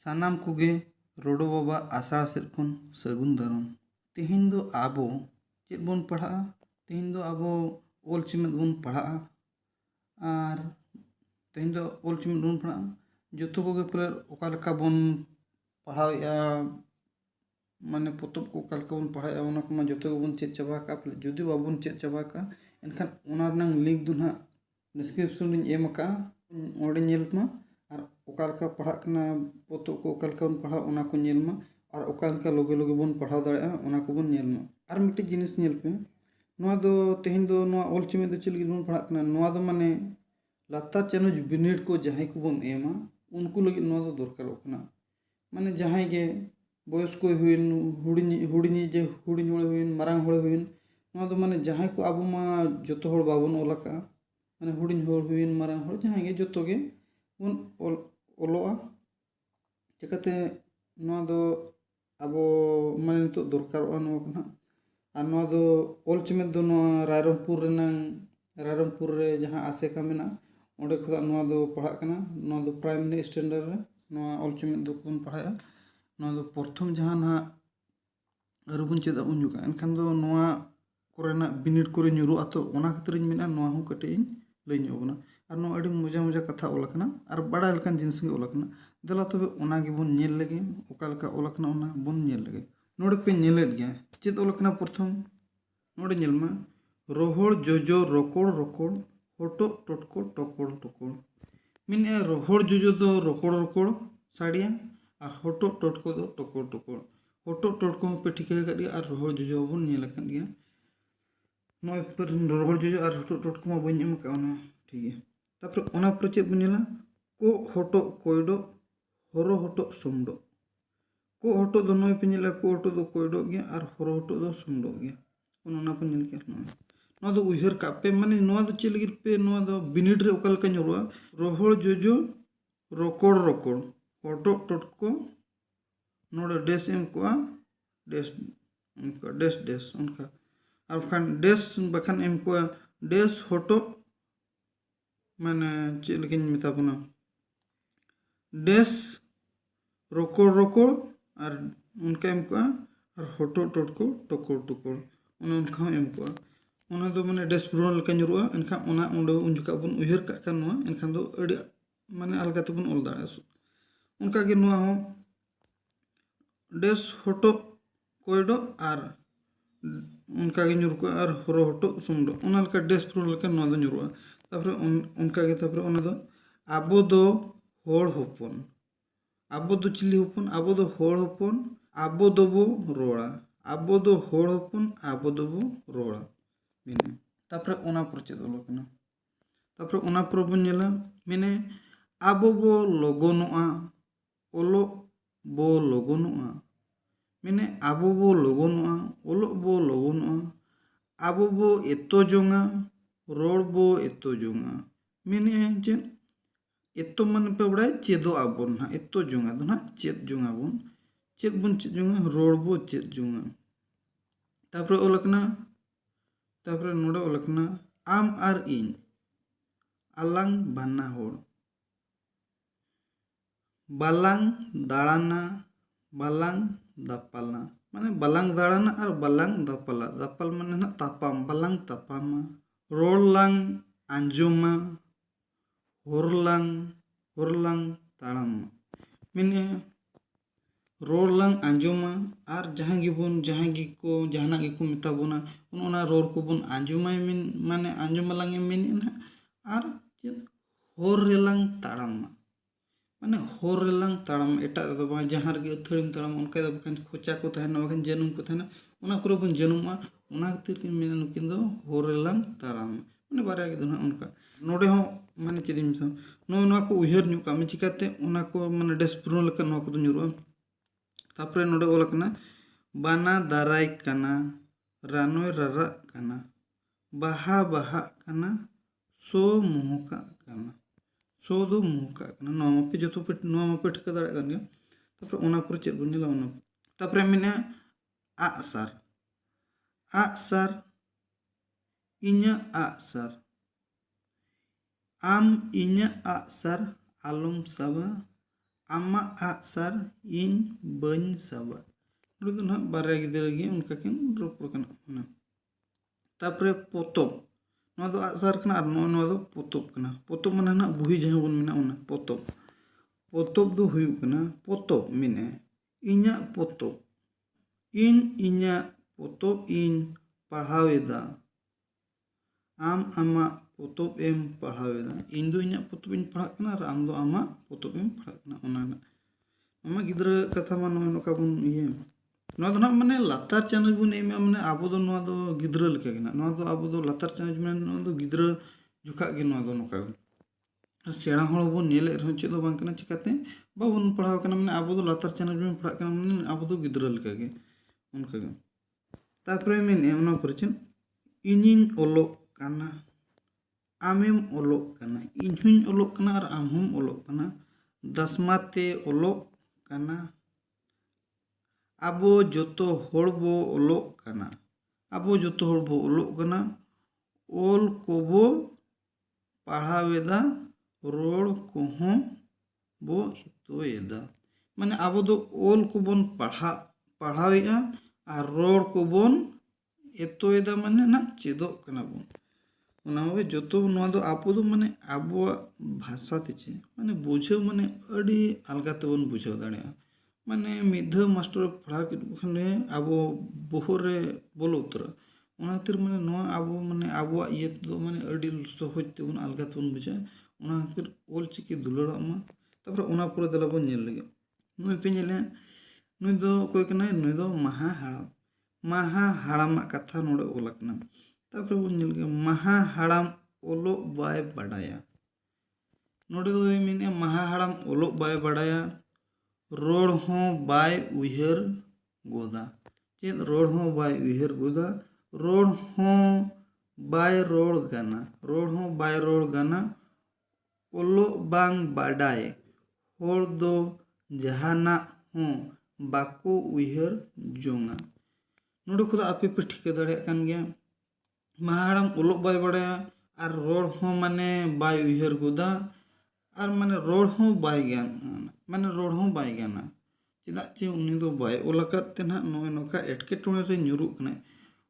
सानाम कोगे रोडो बाबा आसाड़ सेद खन सगुन दाराम। तेहेन दो आबो चेद बोन पढ़ा, तेहेन दो आबो ओल चिमेद बोन पढ़ा और तेहेन दो ओल चिमेद बोन पढ़ा जोतो कोगे पले ओका लेका बोन पढ़ावेआ माने पोतब को ओका लेका बोन पढ़ाएआ ओना को मा जोतो को बोन चेद चाबा का पले जुदी बाबोन चेद चाबा का एनखान ओना रनांग लिंक दो ना डिस्क्रिप्शन रिन एम का ओडे नेल मा और ओका लेका पढ़ा कना पोतब को ओका लेका बोन पढ़ा ओना को नेल मा और ओका लेका लोगे लोगे बोन पढ़ाव दाड़ेआ ओना को बोन नेल मा। और मिट्टी जिनिस नेल पे नोआ दो तेहेन दो नोआ ओल चिमेद दो चेद बोन पढ़ा कना नोआ दो माने लातार चानुज बिनिड को जहां को बोन एमा उनको लगे नोआ दो दरकारोग कना माने जहां गे बयस को हुइन हुडिनी जे हुडिन होड़े हुइन मारांग होड़े हुइन नोआ दो माने जहां को आबो मा जोतो होड़ बाबोन ओलाका माने हुडिन होड़ हुइन मारांग होड़ जहां गे जोतो गे बोन ओलोआ चिकाते नोआ दो आबो माने नितो दरकारोगा नोआ को ना और नोआ दो ओल चिमेद दो नोआ रायरंगपुर रे जहां आसेका मेना ओंडे खुदा नोआ दो पढ़ा कना नोआ दो प्राइमरी स्टैंडर्ड रे नोआ ओल चिमेद दो कोन पढ़ाया नोआ दो प्रथम जहां ना अरुबुन चेदा उन जुगा एनखान दो नोआ कोरेना बिनिड कोरे ᱧᱩᱨᱩ आतो ओना खातिर मेना नोआ हूं कटे इन लई ᱧᱚᱜ और नोआ अड़ी मजा मजा कथा ओलकना और बड़ा लकन जिनिस गे ओलकना दला तबे ओना गे बोन नेल लगे ओका लका ओलकना ओना बोन नेल लगे नोडे पे नेलेद गया चेद ओलकना प्रथम नोडे नेलमा रोहड़ जोजो रोकोड़ रोकोड़ होटो टोटको टोकोड़ टोकोड़ मिने रोहड़ जोजो दो रोकोड़ रोकोड़ साड़िया और होटो टोटको दो टोकोड़ टोकोड़ होटो टोटको पे ठिका कर दिया और रोहड़ जोजो बोन नेल लकन गया नोय पर रोहड़ जोजो और होटो टोटको मा बइन एम का ओना ठीक है तापर ओना पर चेद बोन नेला को होटो कोयडो होरो होटो सुमडो को होटो दो नोय पे नेला को होटो दो कोयडो गया और होरो होटो दो सुमडो गया ओना पे नेल के नोआ दो उहर का पे माने नोआ दो चे लगिर पे नोआ दो बिनिड रे ओका लेका ᱧᱩᱨᱩᱜᱼᱟ रोहड़ जोजो रोकोड़ रोकोड़ होटो टोटको नोडे डेस एम को डेस उनका डेस डेस उनका और खान डेस बखान एम को डेस होटो माने चे लेकिन मिता बना डेस रोकोड़ रोकोड़ और उनका एम को और होटो टोटको टोकोड़ टोकोड़ उनका एम को ओना दो माने डेस ब्रोन लेका ᱧᱩᱨᱩᱜᱼᱟ एनखान ओना ओंडे उन जुका बोन उहर का खान नोआ एनखान दो अड़ी माने अलगा ते बोन ओल दाड़े उनका गे नोआ हो डेस होटो कोयडो और उनका गे ᱧᱩᱨᱩᱜᱼᱟ और होरो होटो सुमडो ओना लेका डेस ब्रोन लेका नोआ दो ᱧᱩᱨᱩᱜᱼᱟ तापर उनका गे तापर ओना दो आबो दो होड़ होपन आबो दो चिली होपन आबो दो होड़ होपन आबो दो बो रोड़ा आबो दो होड़ होपन आबो दो बो रोड़ा मिने तापर ओना पर चेद ओलकना तापर ओना पर बोन नेला मिने आबो बो लगनोआ ओलो बो लगनोआ मिने आबो बो लगनोआ ओलो बो लगनोआ आबो बो एतो जोंगा रोड़ बो एतो जोंगा मिने जे एतो मन पे बड़ा चेदो आबोन ना एतो जोंगा दो ना चेद जोंगा बोन चेद जोंगा रोड़ बो चेद जोंगा तापर ओलकना तापर नोडे ओलकना आम आर इन आलांग बाना होड़ बालांग दाड़ाना बालांग दापालना माने बालांग दाड़ाना और बालांग दापाला दापाल माने ना तापाम बालांग तापामा रोड़लांग आंजुमा होरलांग ताड़ामा मिने रोड़लांग आंजुमा और जहां गे को जहाना गे को मिता बोना ओना रोड़ को बोन आंजुमाय मिन माने आंजुमालांग मिन ना और होर रेलांग ताड़ामा माने होर रेलांग ताड़ामा एटा रे दो बा जहां रे अथड़िम ताड़ाम उनका दो बखन खोचा को तहना बखन जनुम को तहना ओना करे बोन जनुमा ओना खातिर किन मेना नुकिन दो होर रेलांग ताड़ामा माने बारे गे दो ना उनका नोडे हो माने चेदिम सा नो को उहर नु का में चिकाते ओना को माने डेस्परो लेका नो को दो ᱧᱩᱨᱩᱜᱼᱟ तापर नोडे ओलकना बाना दाराय कना रानोय रारा कना बाहा बाहा कना सो मुहका कना सो दो मुहका कना नोमा पे जो तो पे नोमा पे ठका दाड़े कन गया तापर ओना पर चेद बोन नेला ओना तापर मिने आसार इन्या आसार आम इन्या आसार आलम साबा ᱟᱢᱟᱜ ᱟᱜᱼᱥᱟᱨ ᱤᱧ ᱵᱟᱹᱧ ᱥᱟᱵᱟ। ᱱᱚᱰᱮ ᱫᱚ ᱱᱟᱦᱟᱜ ᱵᱟᱨᱭᱟ ᱜᱤᱫᱽᱨᱟᱹ ᱜᱮ ᱚᱱᱠᱟ ᱠᱤᱱ ᱨᱚᱯᱚᱲ ᱠᱟᱱᱟ ᱚᱱᱟ। ᱛᱟᱨᱯᱚᱨᱮ ᱯᱚᱛᱚᱵ, ᱱᱚᱣᱟ ᱫᱚ ᱟᱜᱼᱥᱟᱨ ᱠᱟᱱᱟ ᱟᱨ ᱱᱚᱣᱟ ᱫᱚ ᱯᱚᱛᱚᱵ ᱠᱟᱱᱟ। ᱯᱚᱛᱚᱵ ᱢᱟᱱᱮ ᱱᱟᱦᱟᱜ ᱵᱩᱦᱤ ᱡᱟᱦᱟᱸ ᱵᱚᱱ ᱢᱮᱱᱟ ᱚᱱᱟ ᱯᱚᱛᱚᱵ। ᱯᱚᱛᱚᱵ ᱫᱚ ᱦᱩᱭᱩᱜ ᱠᱟᱱᱟ ᱯᱚᱛᱚᱵ ᱢᱮᱱᱟᱜᱼᱟ ᱤᱧᱟᱹᱜ ᱯᱚᱛᱚᱵ, ᱤᱧ ᱤᱧᱟᱹᱜ ᱯᱚᱛᱚᱵ ᱤᱧ ᱯᱟᱲᱦᱟᱣᱮᱫᱟ, ᱟᱢ ᱟᱢᱟᱜ ᱯᱚᱛᱚᱵ ᱮᱢ ᱯᱟᱲᱦᱟᱣᱮᱫᱟ। ᱤᱧ ᱫᱚ ᱤᱧᱟᱹᱜ ᱯᱚᱛᱚᱵ ᱤᱧ ᱯᱟᱲᱦᱟᱜ ᱠᱟᱱᱟ ᱟᱨ ᱟᱢ ᱫᱚ ᱟᱢᱟᱜ ᱯᱚᱛᱚᱵ ᱮᱢ ᱯᱟᱲᱦᱟᱜ ᱠᱟᱱᱟ ᱚᱱᱟ ᱨᱮᱱᱟᱜ। ᱟᱢᱟᱜ ᱜᱤᱫᱽᱨᱟᱹ ᱠᱟᱛᱷᱟ ᱢᱟ ᱱᱚᱜᱼᱚᱭ ᱱᱚᱝᱠᱟ ᱵᱚᱱ ᱱᱚᱣᱟ ᱫᱚ ᱱᱟᱦᱟᱜ ᱢᱟᱱᱮ ᱞᱟᱛᱟᱨ ᱪᱟᱱᱟᱪ ᱵᱚᱱ ᱮᱢᱮᱜᱼᱟ, ᱢᱟᱱᱮ ᱟᱵᱚ ᱫᱚ ᱱᱚᱣᱟ ᱫᱚ ᱜᱤᱫᱽᱨᱟᱹ ᱞᱮᱠᱟ ᱜᱮ ᱱᱟᱦᱟᱜ, ᱱᱚᱣᱟ ᱫᱚ ᱟᱵᱚ ᱫᱚ ᱞᱟᱛᱟᱨ ᱪᱟᱱᱟᱪ ᱢᱟᱱᱮ ᱱᱚᱣᱟ ᱫᱚ ᱜᱤᱫᱽᱨᱟᱹ ᱡᱚᱠᱷᱟᱜ ᱜᱮ ᱱᱚᱣᱟ ᱫᱚ ᱱᱚᱝᱠᱟ ᱥᱮᱬᱟ ᱦᱚᱲ ᱵᱚᱱ ᱧᱮᱞᱮᱫ ᱨᱮᱦᱚᱸ ᱪᱮᱫ ᱫᱚ ᱵᱟᱝ ᱠᱟᱱᱟ, ᱪᱤᱠᱟᱹᱛᱮ ᱵᱟᱵᱚᱱ ᱯᱟᱲᱦᱟᱣ ᱠᱟᱱᱟ, ᱢᱟᱱᱮ ᱟᱵᱚ ᱫᱚ ᱞᱟᱛᱟᱨ ᱪᱟᱱᱟᱪ ᱵᱚᱱ ᱯᱟᱲᱦᱟᱜ ᱠᱟᱱᱟ, ᱢᱟᱱᱮ ᱟᱵᱚ ᱫᱚ ᱜᱤᱫᱽᱨᱟᱹ ᱞᱮᱠᱟᱜᱮ ᱚᱱᱠᱟᱜᱮ। ᱛᱟᱨᱯᱚᱨᱮ ᱢᱮᱱᱮᱜᱼᱟ ᱚᱱᱟ ᱯᱚᱨᱮ ᱪᱮᱫ, ᱤᱧᱤᱧ ᱚᱞᱚᱜ ᱠᱟᱱᱟ, ᱟᱢᱮᱢ ᱚᱞᱚᱜ ᱠᱟᱱᱟ, ᱤᱧ ᱦᱚᱧ ᱚᱞᱚᱜ ᱠᱟᱱᱟ ᱟᱨ ᱟᱢ ᱦᱚᱢ ᱚᱞᱚᱜ ᱠᱟᱱᱟ, ᱫᱟᱥᱢᱟᱛᱮ ᱚᱞᱚᱜ ᱠᱟᱱᱟ, ᱟᱵᱚ ᱡᱚᱛᱚ ᱦᱚᱲ ᱵᱚ ᱚᱞᱚᱜ ᱠᱟᱱᱟ, ᱟᱵᱚ ᱡᱚᱛᱚ ᱦᱚᱲ ᱵᱚ ᱚᱞᱚᱜ ᱠᱟᱱᱟ, ᱚᱞ ᱠᱚᱵᱚ ᱯᱟᱲᱦᱟᱣᱮᱫᱟ, ᱨᱚᱲ ᱠᱚᱦᱚᱸ ᱵᱚ ᱮᱛᱚᱭᱮᱫᱟ। ᱢᱟᱱᱮ ᱟᱵᱚ ᱫᱚ ᱚᱞ ᱠᱚᱵᱚᱱ ᱯᱟᱲᱦᱟᱣᱮᱜᱼᱟ ᱟর রড় কোবন এতোয়েদা মানে না চেদক কানা বন ᱚᱱᱟভাবে ᱡᱚᱛᱚ ᱱᱚᱣᱟ ᱫᱚ ᱟᱵᱚ ᱫᱚ ᱢᱟᱱᱮ ᱟᱵᱚᱣᱟᱜ ᱵᱷᱟᱥᱟ ᱛᱮᱪᱮ ᱢᱟᱱᱮ ᱵᱩᱡᱷᱟᱹᱣ ᱢᱟᱱᱮ ᱟᱹᱰᱤ ᱟᱞᱜᱟ ᱛᱮᱵᱚᱱ ᱵᱩᱡᱷᱟᱹᱣ ᱫᱟᱲᱮᱭᱟᱜᱼᱟ। ᱢᱟᱱᱮ ᱢᱤᱫ ᱫᱷᱟᱣ ᱢᱟᱥᱴᱟᱨ ᱯᱟᱲᱦᱟᱣ ᱠᱮᱫ ᱠᱷᱟᱱᱮ ᱟᱵᱚ ᱵᱚᱦᱚᱜ ᱨᱮ ᱵᱚᱞᱚ ᱩᱛᱟᱹᱨᱚᱜᱼᱟ। ᱚᱱᱟ ᱠᱷᱟᱹᱛᱤᱨ ᱢᱟᱱᱮ ᱱᱚᱣᱟ ᱟᱵᱚ ᱢᱟᱱᱮ ᱟᱵᱚᱣᱟᱜ ᱤᱭᱟᱹ ᱛᱮᱫᱚ ᱢᱟᱱᱮ ᱟᱹᱰᱤ ᱥᱚᱦᱚᱡ ᱛᱮᱵᱚᱱ ᱟᱞᱜᱟ ᱛᱮᱵᱚᱱ ᱵᱩᱡᱷᱟᱹᱣᱟ। ᱚᱱᱟ ᱠᱷᱟᱹᱛᱤᱨ ᱚᱞᱪᱤᱠᱤ ᱫᱩᱞᱟᱹᱲᱚᱜ ᱢᱟ। ᱛᱟᱨᱯᱚᱨᱮ ᱚᱱᱟ ᱯᱚᱨᱮ ᱫᱮᱞᱟ ᱵᱚᱱ ᱧᱮᱞ ᱞᱮᱜᱮ, ᱱᱩᱭ ᱯᱮ ᱧᱮᱞᱮ ᱱᱩᱭ ᱫᱚ ᱚᱠᱚᱭ ᱠᱟᱱᱟᱭ, ᱱᱩᱭ ᱫᱚ ᱢᱟᱦᱟ ᱦᱟᱲᱟᱢ। ᱢᱟᱦᱟ ᱦᱟᱲᱟᱢᱟᱜ ᱠᱟᱛᱷᱟ ᱱᱚᱰᱮ ᱚᱞ ᱟᱠᱟᱱᱟ। ᱛᱟᱨᱯᱚᱨᱮ ᱵᱚᱱ ᱧᱮᱞ ᱞᱮᱜᱮ, ᱢᱟᱦᱟ ᱦᱟᱲᱟᱢ ᱚᱞᱚᱜ ᱵᱟᱭ ᱵᱟᱰᱟᱭᱟ। ᱱᱚᱰᱮ ᱫᱚ ᱢᱮᱱᱮᱜᱼᱟ ᱢᱟᱦᱟ ᱦᱟᱲᱟᱢ ᱚᱞᱚᱜ ᱵᱟᱭ ᱵᱟᱰᱟᱭᱟ, ᱨᱚᱲ ᱦᱚᱸ ᱵᱟᱭ ᱩᱭᱦᱟᱹᱨ ᱜᱚᱫᱟ। ᱪᱮᱫ ᱨᱚᱲ ᱦᱚᱸ ᱵᱟᱭ ᱩᱭᱦᱟᱹᱨ ᱜᱚᱫᱟ, ᱨᱚᱲ ᱦᱚᱸ ᱵᱟᱭ ᱨᱚᱲ ᱜᱟᱱᱟ, ᱨᱚᱲ ᱦᱚᱸ ᱵᱟᱭ ᱨᱚᱲ ᱜᱟᱱᱟ, ᱚᱞᱚᱜ ᱵᱟᱝ ᱵᱟᱰᱟᱭ ᱦᱚᱲ ᱫᱚ ᱡᱟᱦᱟᱱᱟᱜ ᱦᱚᱸ ᱵᱟᱠᱚ ᱩᱭᱦᱟᱹᱨ ᱡᱚᱝᱟ। ᱱᱚᱰᱮ ᱠᱷᱚᱱ ᱟᱯᱮ ᱯᱮ ᱴᱷᱤᱠᱟᱹ ᱫᱟᱲᱮᱭᱟᱜ ᱠᱟᱱ ᱜᱮᱭᱟ, ᱢᱟᱦᱟ ᱦᱟᱲᱟᱢ ᱚᱞᱚᱜ ᱵᱟᱭ ᱵᱟᱲᱟᱭᱟ ᱟᱨ ᱨᱚᱲ ᱦᱚᱸ ᱢᱟᱱᱮ ᱵᱟᱭ ᱩᱭᱦᱟᱹᱨ ᱜᱚᱫᱟ, আর মানে রড় হᱚᱸ বাই জ্ঞান মানে রড় হᱚᱸ বাই জ্ঞানা। ᱪᱮᱫᱟᱜ ᱪᱮ ᱩᱱᱤ ᱫᱚ ᱵᱟᱭ ᱚᱞ ᱟᱠᱟᱫ ᱛᱮ ᱱᱟᱦᱟᱜ ᱱᱚᱜᱼᱚᱭ ᱱᱚᱝᱠᱟ ᱮᱴᱠᱮᱴᱚᱬᱮ ᱨᱮ ᱧᱩᱨᱩᱜ ᱠᱟᱱᱟᱭ।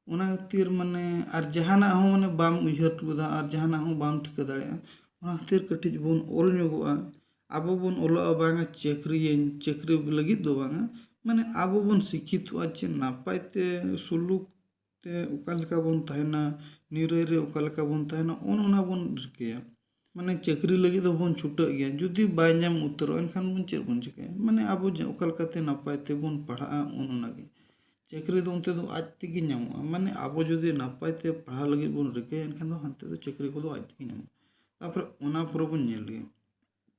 ᱚᱱᱟ ᱠᱷᱟᱹᱛᱤᱨ ᱢᱟᱱᱮ ᱟᱨ ᱡᱟᱦᱟᱱᱟᱜ ᱦᱚᱸ ᱢᱟᱱᱮ ᱵᱟᱢ ᱩᱭᱦᱟᱹᱨ ᱜᱚᱫᱟ ᱟᱨ ᱡᱟᱦᱟᱱᱟᱜ ᱦᱚᱸ ᱵᱟᱢ ᱴᱷᱤᱠᱟᱹ ᱫᱟᱲᱮᱭᱟᱜᱼᱟ। ᱚᱱᱟ ᱠᱷᱟᱹᱛᱤᱨ ᱠᱟᱹᱴᱤᱡ ᱵᱚᱱ ᱚᱞ ᱧᱚᱜᱚᱜᱼᱟ। ᱟᱵᱚ ᱵᱚᱱ ᱚᱞᱚᱜᱼᱟ ᱵᱟᱝᱟ ᱪᱟᱹᱠᱨᱤᱭᱟᱹᱧ, ᱪᱟᱹᱠᱨᱤ ᱞᱟᱹᱜᱤᱫ ᱫᱚ ᱵᱟᱝᱟ, ᱢᱟᱱᱮ ᱟᱵᱚ ᱵᱚᱱ ᱥᱤᱠᱷᱤᱛᱚᱜᱼᱟ ᱪᱮ ᱱᱟᱯᱟᱭ ᱛᱮ ᱥᱩᱞᱩᱠ ᱛᱮ ᱚᱠᱟ ᱞᱮᱠᱟ ᱵᱚᱱ ᱛᱟᱦᱮᱱᱟ, ᱱᱤᱨᱟᱹᱭ ᱨᱮ ᱚᱠᱟ ᱞᱮᱠᱟ ᱵᱚn ᱛᱟᱦᱮᱱᱟ, ᱚᱱᱟ ᱵᱚᱱ ᱨᱤᱠᱟᱹᱭᱟ। ᱢᱟᱱᱮ ᱪᱟᱹᱠᱨᱤ ᱞᱟᱹᱜᱤᱫ ᱫᱚᱵᱚᱱ ᱪᱷᱩᱴᱟᱹᱜ ᱜᱮᱭᱟ, ᱡᱩᱫᱤ ᱵᱟᱭ ᱧᱟᱢ ᱩᱛᱟᱹᱨᱚᱜᱼᱟ ᱮᱱᱠᱷᱟᱱ ᱵᱚᱱ ᱪᱮᱫ ᱵᱚᱱ ᱪᱤᱠᱟᱹᱭᱟ, ᱢᱟᱱᱮ ᱟᱵᱚ ᱚᱠᱟ ᱞᱮᱠᱟᱛᱮ ᱱᱟᱯᱟᱭ ᱛᱮᱵᱚᱱ ᱯᱟᱲᱦᱟᱜᱼᱟ ᱚᱱᱟᱜᱮ। ᱪᱟᱹᱠᱨᱤ ᱫᱚ ᱚᱱᱛᱮ ᱫᱚ ᱟᱡ ᱛᱮᱜᱮ ᱧᱟᱢᱚᱜᱼᱟ, ᱢᱟᱱᱮ ᱟᱵᱚ ᱡᱩᱫᱤ ᱱᱟᱯᱟᱭ ᱛᱮ ᱯᱟᱲᱦᱟᱣ ᱞᱟᱹᱜᱤᱫ ᱵᱚᱱ ᱨᱤᱠᱟᱹᱭᱟ ᱮᱱᱠᱷᱟᱱ ᱫᱚ ᱦᱟᱱᱛᱮ ᱫᱚ ᱪᱟᱹᱠᱨᱤ ᱠᱚᱫᱚ ᱟᱡ ᱛᱮᱜᱮ ᱧᱟᱢᱚᱜᱼᱟ। ᱛᱟᱨᱯᱚᱨᱮ ᱚᱱᱟ ᱯᱚᱨᱮ ᱵᱚᱱ ᱧᱮᱞ ᱞᱮᱜᱮ,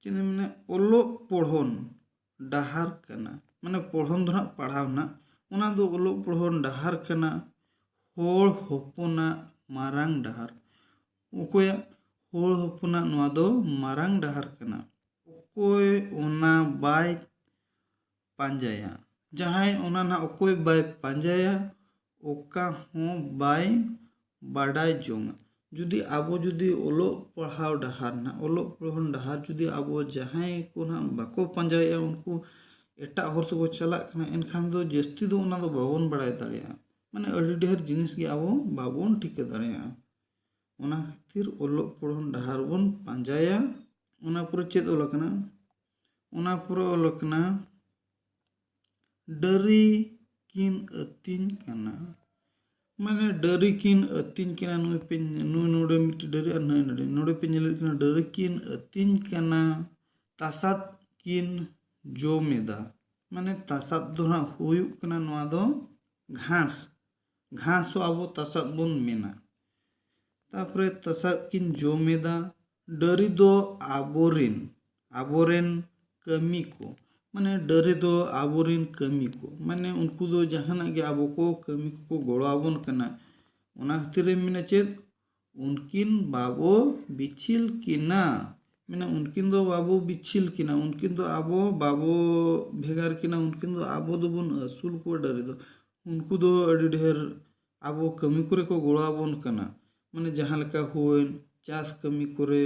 ᱪᱮᱫ ᱢᱟᱱᱮ ᱚᱞᱚᱜ ᱯᱚᱲᱦᱚᱱ ᱰᱟᱦᱟᱨ ᱠᱟᱱᱟ, ᱢᱟᱱᱮ ᱯᱚᱲᱦᱚᱱ ᱫᱚ ᱱᱟᱜ ᱯᱟᱲᱦᱟᱣ ᱱᱟᱜ, ᱚᱱᱟ ᱫᱚ ᱚᱞᱚᱜ ᱯᱚᱲᱦᱚᱱ ᱰᱟᱦᱟᱨ ᱠᱟᱱᱟ, ᱦᱚᱲ ᱦᱚᱯᱚᱱᱟᱜ ᱢᱟᱨᱟᱝ ᱰᱟᱦᱟᱨ। ᱚᱠᱚᱭᱟᱜ? ᱦᱚᱲ ᱦᱚᱯᱚᱱᱟᱜ ᱱᱚᱣᱟ ᱫᱚ ᱢᱟᱨᱟᱝ ᱰᱟᱦᱟᱨ ᱠᱟᱱᱟ। ᱚᱠᱚᱭ ᱚᱱᱟ ᱵᱟᱭ ᱯᱟᱸᱡᱟᱭᱟ, ᱡᱟᱦᱟᱸᱭ ᱚᱱᱟ ᱱᱟᱜ ᱚᱠᱚᱭ ᱵᱟᱭ ᱯᱟᱸᱡᱟᱭᱟ, ᱚᱠᱟ ᱦᱚᱸ ᱵᱟᱭ ᱵᱟᱰᱟᱭ ᱡᱚᱝᱟ। ᱡᱩᱫᱤ ᱟᱵᱚ ᱡᱩᱫि ᱚᱞᱚᱜ ᱯᱟᱲᱦᱟᱣ ᱰᱟᱦᱟᱨ ᱱᱟᱜ ᱚᱞᱚᱜ ᱯᱚᱲᱦᱚᱱ ᱰᱟᱦᱟᱨ ᱡᱩᱫᱤ ᱟᱵᱚ ᱡᱟᱦᱟᱸᱭ ᱠᱚ ᱱᱟᱜ ᱵᱟᱠᱚ ᱯᱟᱸᱡᱟᱭᱮᱜᱼᱟ, ᱩᱱᱠᱩ ᱮᱴᱟᱜ ᱦᱚᱨ ᱛᱮᱵᱚ ᱪᱟᱞᱟᱜ ᱠᱟᱱᱟ, ᱮᱱᱠᱷᱟᱱ ᱫᱚ ᱡᱟᱹᱥᱛᱤ ᱫᱚ ᱚᱱᱟ ᱫᱚ ᱵᱟᱵᱚᱱ ᱵᱟᱲᱟᱭ ᱫᱟᱲᱮᱭᱟᱜᱼᱟ। ᱢᱟᱱᱮ ᱟᱹᱰᱤ ᱰᱷᱮᱨ ᱡᱤᱱᱤᱥ ᱜᱮ ᱟᱵᱚ ᱵᱟᱵᱚᱱ ᱴᱷᱤᱠᱟᱹ ᱫᱟᱲᱮᱭᱟᱜᱼᱟ। ᱚᱱᱟ ᱠᱷᱟᱹᱛᱤᱨ ᱚᱞᱚᱜ ᱯᱚᱲᱦᱚᱱ ᱰᱟᱦᱟᱨ ᱵᱚᱱ ᱯᱟᱸᱡᱟᱭᱟ। ᱚᱱᱟ ᱯᱚᱨᱮ ᱪᱮᱫ ᱚᱞ ᱟᱠᱟᱱᱟ? ᱚᱱᱟ ᱯᱚᱨᱮ ᱚᱞ ᱟᱠᱟᱱᱟ ᱰᱟᱹᱨᱤ ᱠᱤᱱ ᱟᱹᱛᱤᱧ ᱠᱟᱱᱟ। ᱢᱟᱱᱮ ᱰᱟᱹᱨᱤ ᱠᱤᱱ ᱟᱹᱛᱤᱧ ᱠᱟᱱᱟ, ᱱᱩᱭ ᱱᱚᱰᱮ ᱢᱤᱫᱴᱮᱱ ᱰᱟᱹᱨᱤ ᱟᱨ ᱱᱩᱭ ᱱᱚᱰᱮ ᱯᱮ ᱧᱮᱞᱮᱫ ᱠᱟᱱᱟ ᱰᱟᱹᱨᱤ ᱠᱤᱱ ᱟᱹᱛᱤᱧ ᱠᱟᱱᱟ, ᱛᱟᱥᱟᱫ ᱠᱤᱱ ᱡᱚᱢᱮᱫᱟ। ᱢᱟᱱᱮ ᱛᱟᱥᱟᱫ ᱫᱚ ᱦᱟᱸᱜ ᱦᱩᱭᱩᱜ ᱠᱟᱱᱟ ᱱᱚᱣᱟ ᱫᱚ ᱜᱷᱟᱸᱥ, ᱜᱷᱟᱸᱥ ᱦᱚᱸ ᱟᱵᱚ ᱛᱟᱥᱟᱫ ᱵᱚᱱ ᱢᱮᱱᱟ। ᱛᱟᱨᱯᱚᱨᱮ ᱛᱟᱥᱟᱫ ᱠᱤᱱ ᱡᱚᱢᱮᱫᱟ, ᱰᱟᱹᱨᱤ ᱫᱚ ᱟᱵᱚᱨᱮᱱ ᱠᱟᱹᱢᱤ ᱠᱚ, ᱢᱟᱱᱮ ᱰᱟᱹᱨᱤ ᱫᱚ ᱟᱵᱚᱨᱮᱱ ᱠᱟᱹᱢᱤ ᱠᱚ, ᱢᱟᱱᱮ ᱩᱱᱠᱩ ᱫᱚ ᱡᱟᱦᱟᱱᱟᱜ ᱜᱮ ᱟᱵᱚ ko ᱠᱟᱹᱢᱤ ᱠᱚᱠᱚ ᱜᱚᱲᱚ ᱟᱵᱚᱱ ᱠᱟᱱᱟ। ᱚᱱᱟ ᱠᱷᱟᱹᱛᱤᱨ ᱢᱮᱱᱟ ᱪᱮᱫ, उनकिन बाबो बिछिल किना, मैंने उनकिन दो बाबो बिछिल किना, उनकिन दो आबो बाबो भेगार किना, उनकिन दो आबो दो बन असूल को डरे दो, उनको दो अड़ी ढेर आबो कमी करे को गोड़ा बोन कना, माने जहाँ लका हुएन चास कमी करे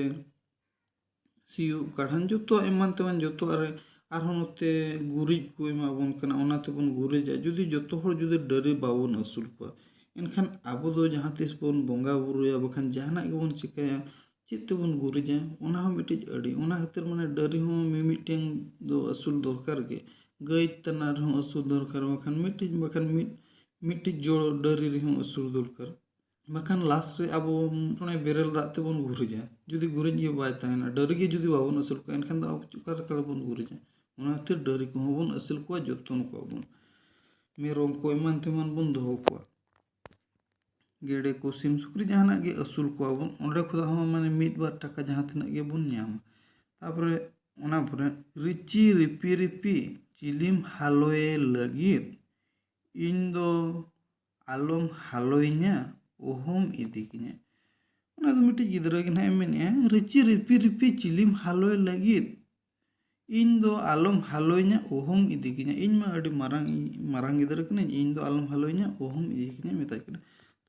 सियो काढ़न जो तो एमान तेमान जो तो अरे आरहों नोते गुरिज को एमाबोन कना ओना तेबोन गुरिजा जुदी जतो हर जुदी डरी बाबोन असुल को एनखान आबो दो जहाँ तिस बोन बोंगा बुरुया बखान जहाना गेबोन चिकाया चेत तेबोन गुरिजा ओना हो मिटिज अड़ी ओना खातिर माने डरी हो मिमिटें दो असुल दरकार गे गई तनार हो असुल दरकार बखान मिटिज जोड़ डरी रही असुल दरकार बखान लास्ट रे अब ओने बेरल दाग तेबोन गुरिजा जुदी गुरिज गे बाय ताहेना डरी गे जुदी बाबोन असुल को एनखान दो अब चुका रकार बोन गुरिजा ओना खातिर डरी को बोन असुल को जतन को बोन मेरम को एमान तेमान बोन दोहो को गेड़े को सिम सुक्री जहाना गे असुल को बोन ओंडे खुदा हो माने मिद बार टाका जहां तिना गे बोन ᱧᱟᱢ तापरे ओना परे रिची रिपी रिपी चिलिम हालोए लगिद इन दो आलम हालोइnya ओहम इदी किnya ओना दो मिटी गिदरा गे ना मेने रिची रिपी रिपी चिलिम हालोए लगिद इन दो आलम हालोइnya ओहम इदी किnya इन मा अडी मारांग गिदरा कने इन दो आलम हालोइnya ओहम इदी किnya मेता किना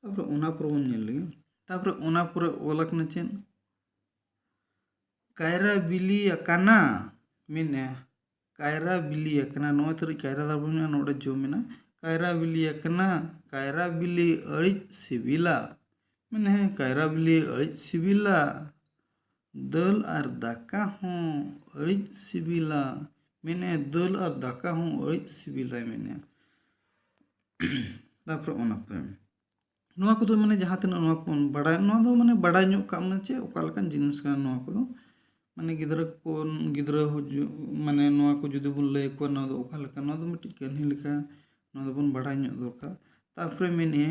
तापरे ओना पर बोन नेल लगे तापरे ओना पर ओला कने चेन कायरा बिली अकाना मिने कायरा बिली अकाना नोय तरी कायरा दा बोन नोडे जोमिना कायरा बिली अकाना कायरा बिली अड़िज सिबिला मिने कायरा बिली अड़िज सिबिला दल और दाका हों अड़िज सिबिला मिने दल और दाका हों अड़िज सिबिला मिने तापरे ओना पर नोआ को माने जहाँ तना नोआ को बड़ा नोआ दो माने बड़ा ᱧᱚᱜ ᱠᱟᱜ ᱢᱟ ᱪᱮ ᱚᱠᱟ ᱞᱮᱠᱟᱱ ᱡᱤᱱᱤᱥ ᱠᱟᱱᱟ ᱱᱚᱣᱟ ᱠᱚᱫᱚ माने गिदरा माने नोआ को जुदी बोन लय को नोआ दो ओका लेका नोआ दो मिटि कहानी लेका नोआ दो बोन बड़ा ᱧᱚᱜ दरकार तापरे मेने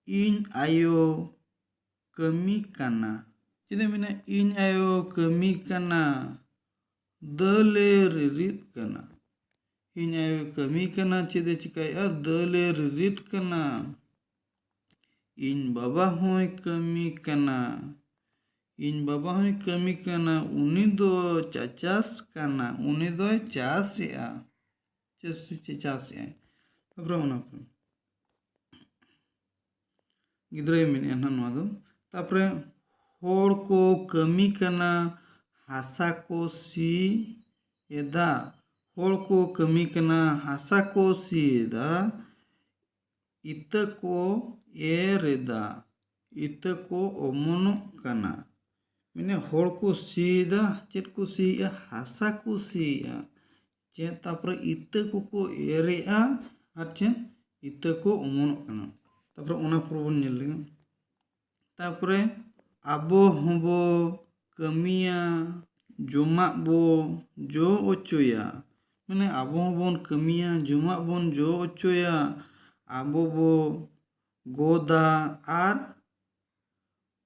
इन आयो कमी काना चेदे मेने इन आयो कमी काना दले रिरित काना इन आयो कमी काना चेदे चिकाया दले रिरित काना इन बाबा होय कमी काना इन बाबा होय कमी काना उनी दो चाचास काना उनी दो चासिया चासिया तापरे ओना गिदरा मेने ना नोआ दो तापरे होड़ को कमी काना हासा को सी एदा होड़ को कमी काना हासा को सी एदा इत को एरेदा इत को ओमनो काना मैंने होड़ को सीदा चेत को सीया हासा को सीया चे तापरे इत को एरेआ और चे इत को ओमनो काना तापरे ओना पर बोन नेल लेगे तापरे आबो हबो कमिया जोमा बो जो ओचोया मैंने आबो हबोन कमिया जोमा बोन जो ओचोया आबो बो गोदा आर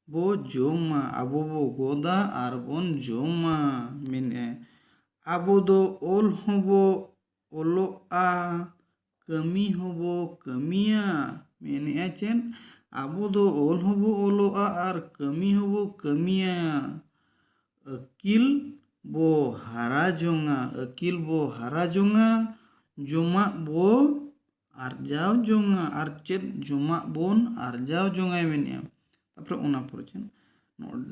बो जोमा आबो बो गोदा आर बोन जोमा मिने आबो दो ओल हबो ओलोआ कमी हबो कमिया मिने चेन आबो दो ओल हबो ओलोआ आर कमी हबो कमिया अकिल बो हारा जोंगा जोमा बो आरजाव जोंगा आर चेत जोमा बोन आरजाव जोंगा मेने तापरे ओना पर चेन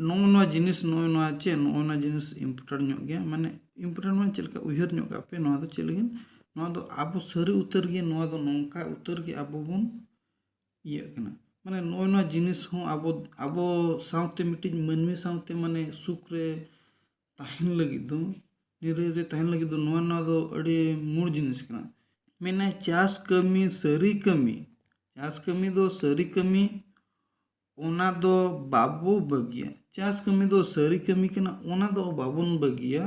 नोआ जिनिस नोआ चे नोआ जिनिस इम्पोर्टेंट ᱧᱚᱜ गया माने इम्पोर्टेंट माने चलका उयहर ᱧᱚᱜ का पे नोआ दो चलगिन नोआ दो आबो सरी उतर गे नोआ दो नोंका उतर गे आबो बोन ये कना माने नोआ जिनिस हो आबो साउते मिटिज मनमी साउते माने सुख रे ताहिन लगी दो निरे रे ताहिन लगी दो नोआ दो अड़ी मूल जिनिस कना मेना चास कमी दो सरी कमी ओना दो बाबो बगिया चास कमी दो सरी कमी कना ओना दो बाबोन बगिया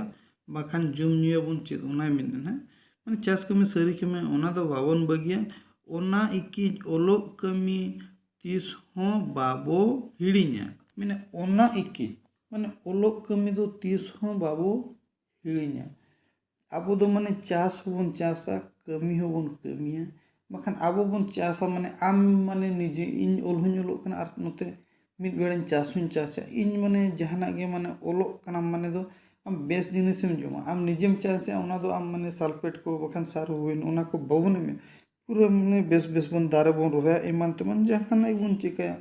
बाखान जुम न्यूया बोन चेद ओना मेने ना माने चास कमी सरी कमी ओना दो बाबोन बगिया ओना इकी ओलो कमी तीस हो बाबो हिड़िया माने ओना इकी माने ओलो कमी दो तीस हो बाबो हिड़िया आबो दो माने चास होबोन चासा कमी होबोन कमिया बाखान आबो बोन चासा माने आम माने निजे इन ओल होኝ ओलो कना आर नोते मिद बेड़न चासुन चासा इन माने जहाना गे माने ओलो कना माने दो आम बेस जिनिसम जोमा आम निजेम चासा ओना दो आम माने सल्फेट को बाखान सार होइन ओना को बाबोन में पूरा माने बेस बोन दारे बोन रोया एमान ते मन जहाना बोन चिकाया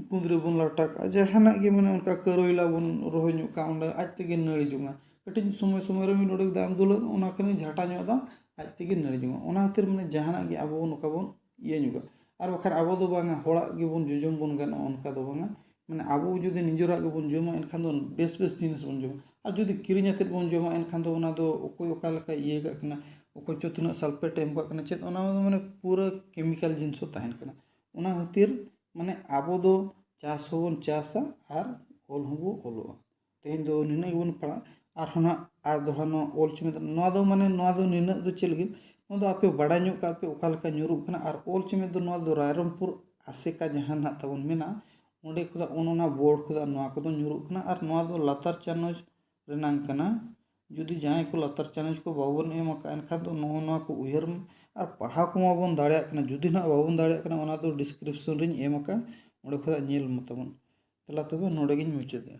कुंद्रे बोन लटक जहाना गे माने उनका करोइला बोन रोहኝ का ओंडा आज तेगे नड़ी जोंगा ᱠᱟᱹᱴᱤᱡ ᱥᱚᱢᱚᱭ ᱥᱚᱢᱚᱭ ᱨᱮ ᱢᱤᱫ ᱰᱚᱰᱮᱠ ᱫᱟᱜ ᱮᱢ ᱫᱩᱞᱟᱜ ᱚᱱᱟ ᱠᱷᱟᱱ ᱡᱷᱟᱴᱟ ᱧᱚᱜ ᱫᱟᱢ ᱟᱡ ᱛᱮᱜᱮ ᱱᱟᱹᱲᱤ ᱡᱚᱝᱟ ᱚᱱᱟ ᱠᱷᱟᱹᱛᱤᱨ ᱢᱟᱱᱮ ᱡᱟᱦᱟᱱᱟᱜ ᱜᱮ ᱟᱵᱚ ᱱᱚᱝᱠᱟ ᱵᱚᱱ ᱤᱭᱟᱹ ᱧᱚᱜᱟ ᱟᱨ ᱵᱟᱠᱷᱟᱱ ᱟᱵᱚ ᱫᱚ ᱵᱟᱝᱟ ᱦᱚᱲᱟᱜ ᱜᱮᱵᱚᱱ ᱡᱚᱡᱚᱢ ᱵᱚᱱ ᱜᱟᱱᱚᱜᱼᱟ ᱚᱱᱠᱟ ᱫᱚ ᱵᱟᱝᱟ ᱢᱟᱱᱮ ᱟᱵᱚ ᱡᱩᱫᱤ ᱱᱤᱡᱮᱨᱟᱜ ᱜᱮᱵᱚᱱ ᱡᱚᱢᱟ ᱮᱱᱠᱷᱟᱱ ᱫᱚ ᱵᱮᱥ ᱵᱮᱥ ᱡᱤᱱᱤᱥ ᱵᱚᱱ ᱡᱚᱢᱟ ᱟᱨ ᱡᱩᱫᱤ ᱠᱤᱨᱤᱧ ᱟᱛᱮᱫ ᱵᱚᱱ ᱡᱚᱢᱟ ᱮᱱᱠᱷᱟन ᱫᱚ ᱚᱱᱟ ᱫᱚ ᱚᱠᱚᱭ ᱚᱠᱟ ᱞᱮᱠᱟ ᱤᱭᱟᱹ ᱠᱟᱜ ᱠᱟᱱᱟ ᱚᱠᱚᱭ ᱪᱚ ᱛᱤᱱᱟᱹᱜ ᱥᱟᱞᱯᱷᱮᱴ ᱮᱢ ᱠᱟᱜ ᱠᱟᱱᱟ ᱪᱮᱫ ᱚᱱᱟ ᱫᱚ ᱢᱟᱱᱮ ᱯᱩᱨᱟᱹ ᱠᱮᱢᱤᱠᱮᱞ ᱡᱤᱱᱤᱥ ᱦᱚᱸ ᱛᱟᱦᱮᱱ ᱠᱟᱱᱟ ᱚᱱᱟ ᱠᱷᱟᱹᱛᱤᱨ ᱢᱟᱱᱮ ᱟᱵᱚ ᱫᱚ ᱪᱟᱥ ᱦᱚᱸᱵᱚᱱ ᱪᱟᱥᱟ ᱟᱨ ᱚᱞ ᱦᱚᱸᱵᱚᱱ ᱚᱞᱚᱜᱼᱟ ᱛᱮᱦᱮᱧ ᱫᱚ ᱱᱤᱱᱟᱹᱜ ᱜᱮᱵᱚᱱ ᱯᱟᱲᱦᱟᱜ ᱟᱨᱦᱚᱸ ᱱᱟᱜ ᱟᱨ ᱫᱚᱲᱦᱟ ᱱᱚᱣᱟ ᱚᱞ ᱪᱮᱢᱮᱫ ᱱᱚᱣᱟ ᱫᱚ ᱢᱟᱱᱮ ᱱᱚᱣᱟ ᱫᱚ ᱱᱤᱱᱟᱹᱜ ᱫᱚ ᱪᱮᱫ ᱞᱟᱹᱜᱤᱫ ᱱᱚᱣᱟ ᱫᱚ ᱟᱯᱮ ᱵᱟᱲᱟᱭ ᱧᱚᱜ ᱠᱟᱜ ᱯᱮ ᱚᱠᱟ ᱞᱮᱠᱟ ᱧᱩᱨᱩᱜ ᱠᱟᱱᱟ ᱟᱨ ᱚᱞ ᱪᱮᱢᱮᱫ ᱫᱚ ᱱᱚᱣᱟ ᱫᱚ ᱨᱟᱭᱨᱚᱝᱯᱩᱨ ᱟᱥᱮᱠᱟ ᱡᱟᱦᱟᱸ ᱱᱟᱜ ᱛᱟᱵᱚᱱ ᱢᱮᱱᱟᱜᱼᱟ ᱚᱸᱰᱮ ᱠᱷᱚᱱᱟᱜ ᱚᱱᱟ ᱵᱳর্ড ᱠᱷᱚᱱᱟᱜ ᱱᱚᱣᱟ ᱠᱚᱫᱚ ᱧᱩᱨᱩᱜ ᱠᱟᱱᱟ ᱟᱨ ᱱᱚᱣᱟ ᱫᱚ ᱞᱟᱛᱟᱨ ᱪᱟᱱᱟᱪ ᱨᱮᱱᱟᱜ ᱠᱟᱱᱟ ᱡᱩᱫᱤ ᱡᱟᱦᱟᱸᱭ ᱠᱚ ᱞᱟᱛᱟᱨ ᱪᱟᱱᱟᱪ ᱠᱚ ᱵᱟᱵᱚᱱ ᱮᱢ ᱟᱠᱟᱫ ᱮᱱᱠᱷᱟᱱ ᱫᱚ ᱱᱚᱣᱟ ᱠᱚ ᱩᱭᱦᱟᱹᱨ ᱟᱨ ᱯᱟᱲᱦᱟᱣ ᱠᱚᱢᱟᱵᱚᱱ ᱫᱟᱲᱮᱭᱟᱜ ᱠᱟᱱᱟ ᱡᱩᱫᱤ ᱱᱟᱜ ᱵᱟᱵᱚᱱ ᱫᱟᱲᱮᱭᱟᱜ ᱠᱟᱱᱟ ᱚᱱᱟ ᱫᱚ ᱰᱤᱥᱠᱨᱤᱯᱥᱚᱱ ᱨᱤᱧ ᱮᱢ ᱟᱠᱟᱫᱼᱟ ᱚᱸᱰᱮ ᱠᱷᱚᱱᱟᱜ ᱧᱮᱞ ᱢᱮ ᱛᱟᱵᱚᱱ ᱛᱟᱦᱚᱞᱮ ᱛᱚᱵᱮ ᱱᱚᱰᱮ ᱜᱤᱧ ᱢᱩᱪᱟᱹᱫᱮᱜᱼᱟ